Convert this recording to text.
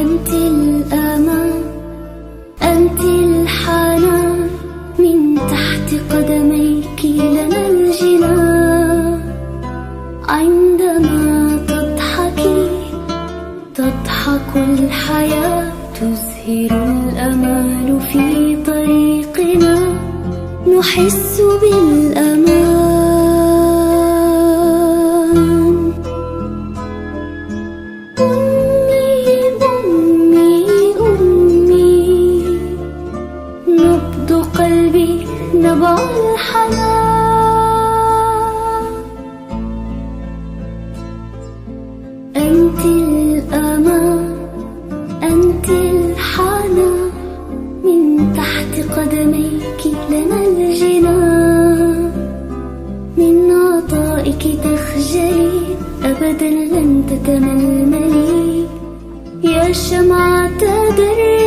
أنت الأمان، أنت الحنان، من تحت قدميك لنا الجنان. عندما تضحكي تضحك الحياة، تزهر الأمال في طريقنا، نحس بالأمان. أمي أمي أمي، نبض قلبي نبع الحنان. أنت الأمان، أنت الحنان، من تحت قدميك لنا الجنان. من عطائك تخجلي، أبدا لن تتململي، يا شمعة دربي